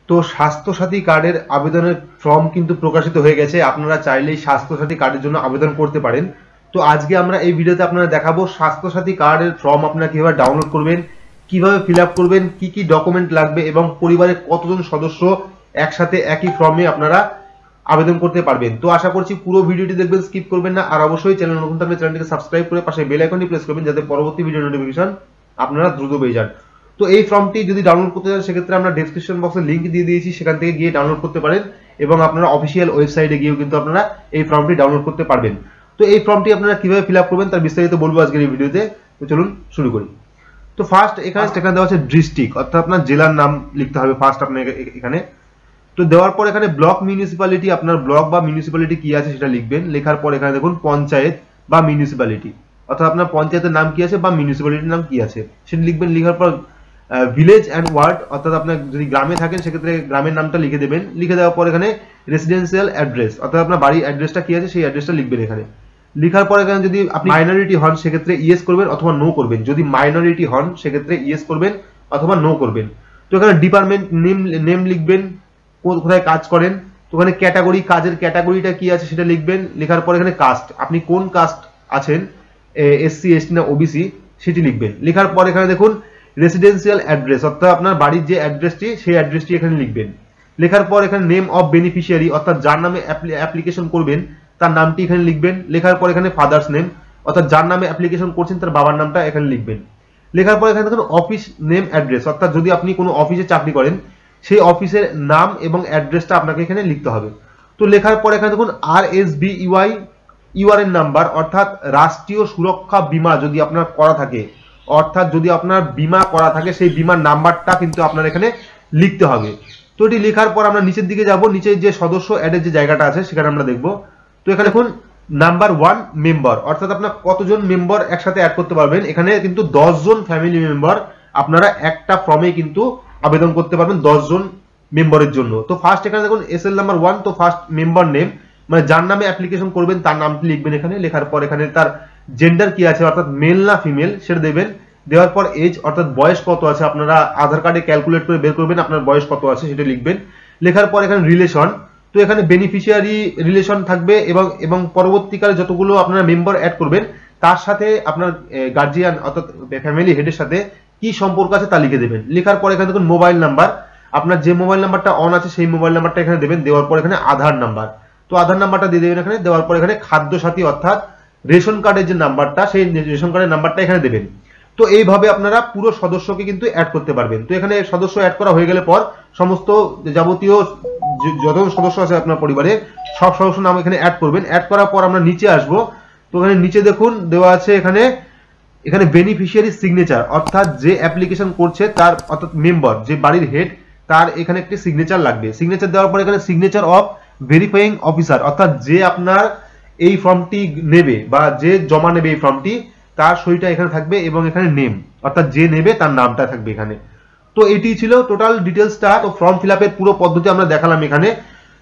তো স্বাস্থ্যসাথী কার্ডের আবেদনের ফর্ম কিন্তু প্রকাশিত হয়ে গেছে। আপনারা চাইলেই স্বাস্থ্যসাথী কার্ডের জন্য আবেদন করতে পারেন। তো আজকে আমরা এই ভিডিওতে আপনারা দেখাবো স্বাস্থ্যসাথী কার্ডের ফর্ম আপনারা কিভাবে ডাউনলোড করবেন, কিভাবে ফিল আপ করবেন, কি কি ডকুমেন্ট লাগবে এবং পরিবারের কতজন সদস্য একসাথে একই ফর্মে আপনারা আবেদন করতে পারবেন। তো আশা করছি পুরো ভিডিওটি দেখবেন, স্কিপ করবেন না। আর অবশ্যই চ্যানেল নতুন থাকলে চ্যানেলটিকে সাবস্ক্রাইব করে পাশে বেল আইকনটি প্রেস করবেন যাতে পরবর্তী ভিডিও নোটিফিকেশন আপনারা দ্রুত পেয়ে যান। তো এই ফর্মটি যদি ডাউনলোড করতে চান সেক্ষেত্রে আমরা ডেসক্রিপশন বক্সে লিংক দিয়ে দিয়েছি, সেখান থেকে গিয়ে ডাউনলোড করতে পারেন এবং আপনারা অফিসিয়াল ওয়েবসাইটে গিয়েও কিন্তু আপনারা এই ফর্মটি ডাউনলোড করতে পারবেন। তো এই ফর্মটি আপনারা কিভাবে ফিল আপ করবেন তার বিস্তারিত বলবো আজকের এই ভিডিওতে। তো চলুন শুরু করি। তো ফার্স্ট এখানে দেওয়া আছে ডিস্ট্রিক্ট, অর্থাৎ আপনার জেলার নাম লিখতে হবে ফার্স্ট আপনাকে এখানে। তো দেওয়ার পর এখানে ব্লক মিউনিসিপ্যালিটি, আপনার ব্লক বা মিউনিসিপ্যালিটি কি আছে সেটা লিখবেন। লেখার পর এখানে দেখুন পঞ্চায়েত বা মিউনিসিপ্যালিটি, অর্থাৎ আপনার পঞ্চায়েতের নাম কি আছে বা মিউনিসিপ্যালিটির নাম কি আছে সেটা লিখবেন। লেখার পর ভিলেজ অ্যান্ড ওয়ার্ড, অর্থাৎ আপনার যদি গ্রামে থাকেন সেক্ষেত্রে গ্রামের নামটা লিখে দেবেন। লিখে দেওয়ার পর এখানে রেসিডেন্সিয়াল অ্যাড্রেস, অর্থাৎ আপনার বাড়ির অ্যাড্রেসটা কি আছে সেই অ্যাড্রেসটা লিখবেন এখানে। লেখার পর এখানে যদি আপনি মাইনরিটি হন সেক্ষেত্রে ইয়েস করবেন অথবা নো করবেন। যদি মাইনরিটি হন সেক্ষেত্রে ইয়েস করবেন অথবা নো করবেন। তো এখানে ডিপার্টমেন্ট নেম লিখবেন, কোথায় কাজ করেন। তো ওখানে ক্যাটাগরি, কাজের ক্যাটাগরিটা কি আছে সেটা লিখবেন। লেখার পর এখানে কাস্ট, আপনি কোন কাস্ট আছেন, এসসি এসটি না ওবিসি সেটি লিখবেন। লেখার পর এখানে দেখুন রেসিডেন্সিয়াল অ্যাড্রেস, অর্থাৎ আপনার বাড়ির যে অ্যাড্রেসটি সেই অ্যাড্রেসটি এখানে লিখবেন। লেখার পর এখানে নেম অফ বেনিফিশিয়ারি, অর্থাৎ যার নামে অ্যাপ্লিকেশন করবেন তার নামটি এখানে লিখবেন। লেখার পর এখানে ফাদার্স নেম, অর্থাৎ যার নামে অ্যাপ্লিকেশন করছেন তার বাবার নামটা এখানে লিখবেন। লেখার পর এখানে দেখুন অফিস নেম অ্যাড্রেস, অর্থাৎ যদি আপনি কোনো অফিসে চাকরি করেন সেই অফিসের নাম এবং অ্যাড্রেসটা আপনাকে এখানে লিখতে হবে। তো লেখার পর এখানে দেখুন RSBUI ইউআরএন নাম্বার, অর্থাৎ রাষ্ট্রীয় সুরক্ষা বীমা যদি আপনার করা থাকে, অর্থাৎ যদি আপনার বীমা করা থাকে সেই বীমার নাম্বারটা কিন্তু আপনার এখানে লিখতে হবে। তো এটি লেখার পর আমরা নিচের দিকে যাব, নিচে যে সদস্য অ্যাডের যে জায়গাটা আছে সেখানে আমরা দেখব। তো এখানে দেখুন নাম্বার 1 মেম্বার, অর্থাৎ আপনার কতজন মেম্বার একসাথে অ্যাড করতে পারবেন। এখানে কিন্তু 10 জন ফ্যামিলি মেম্বার আপনারা একটা ফর্মে কিন্তু আবেদন করতে পারবেন 10 জন মেম্বারের জন্য। তো ফার্স্ট এখানে দেখুন এসএল নাম্বার 1, তো ফার্স্ট মেম্বার নেম মানে যার নামে অ্যাপ্লিকেশন করবেন তার নামটি লিখবেন এখানে। লেখার পর এখানে তার জেন্ডার কি আছে, অর্থাৎ মেল না ফিমেল সেটা দেবেন। দেওয়ার পর এজ, অর্থাৎ বয়স কত আছে, আপনারা আধার কার্ডে ক্যালকুলেট করে বের করবেন আপনার বয়স কত আছে সেটা লিখবেন। লেখার পর এখানে রিলেশন, তো এখানে বেনিফিশিয়ারি রিলেশন থাকবে এবং পরবর্তীকালে যতগুলো আপনারা মেম্বার অ্যাড করবেন তার সাথে আপনার গার্জিয়ান অর্থাৎ ফ্যামিলি হেডের সাথে কি সম্পর্ক আছে তা লিখে দেবেন। লেখার পর এখানে দেখুন মোবাইল নাম্বার, আপনার যে মোবাইল নাম্বারটা অন আছে সেই মোবাইল নাম্বারটা এখানে দেবেন। দেওয়ার পর এখানে আধার নাম্বার, তো আধার নাম্বারটা দিয়ে দেবেন এখানে। দেওয়ার পর এখানে খাদ্য সাথী, অর্থাৎ রেশন কার্ডের যে নাম্বারটা সেই রেশন কার্ডের নাম্বারটা এখানে দেবেন। তো এইভাবে আপনারা পুরো সদস্যকে কিন্তু অ্যাড করতে পারবেন। তো এখানে সদস্য অ্যাড করা হয়ে গেলে পর সমস্ত যাবতীয় যত সদস্য আছে আপনার পরিবারে সব সদস্য নাম এখানে অ্যাড করবেন। অ্যাড করার পর আমরা নিচে আসবো। তো এখানে নিচে দেখুন দেওয়া আছে এখানে বেনিফিশিয়ারি সিগনেচার, অর্থাৎ যে অ্যাপ্লিকেশন করছে তার, অর্থাৎ মেম্বার যে বাড়ির হেড তার এখানে একটি সিগনেচার লাগবে। সিগনেচার দেওয়ার পর এখানে সিগনেচার অফ ভেরিফাইং অফিসার, অর্থাৎ যে আপনার এই ফর্মটি নেবে বা যে জমা নেবে এই ফর্মটি তার সইটা এখানে থাকবে এবং এখানে নেম, অর্থাৎ যে নেবে তার নামটা থাকবে এখানে। তো এটি ছিল টোটাল ডিটেলসটা। তো ফর্ম ফিল আপের পুরো পদ্ধতি আমরা দেখালাম এখানে।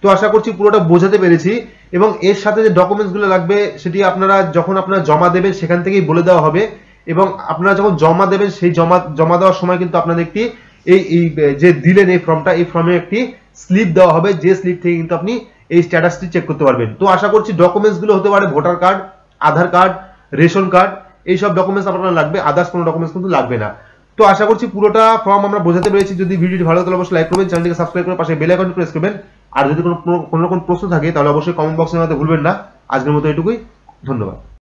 তো আশা করছি পুরোটা বোঝাতে পেরেছি এবং এর সাথে যে ডকুমেন্টস গুলো লাগবে সেটি আপনারা যখন আপনারা জমা দেবেন সেখান থেকেই বলে দেওয়া হবে। এবং আপনারা যখন জমা দেবেন সেই জমা দেওয়ার সময় কিন্তু আপনাদের একটি এই যে দিলেন এই ফর্মটা, এই ফর্মে একটি স্লিপ দেওয়া হবে, যে স্লিপ থেকে কিন্তু আপনি এই স্ট্যাটাসটি চেক করতে পারবেন। তো আশা করছি ডকুমেন্টস গুলো হতে পারে ভোটার কার্ড, আধার কার্ড, রেশন কার্ড, এইসব ডকুমেন্টস আপনার লাগবে, আদার্স কোনো ডকুমেন্টস কিন্তু লাগবে না। তো আশা করছি পুরোটা ফর্ম আমরা বোঝাতে পেরেছি। যদি ভিডিওটি ভালো লাগে অবশ্যই লাইক করবেন, চ্যানেলটিকে সাবস্ক্রাইব করে পাশে বেল আইকনটি প্রেস করবেন। আর যদি কোনো রকম প্রশ্ন থাকে তাহলে অবশ্যই কমেন্ট বক্সে জানাতে ভুলবেন না। আজকের মতো এটুকুই, ধন্যবাদ।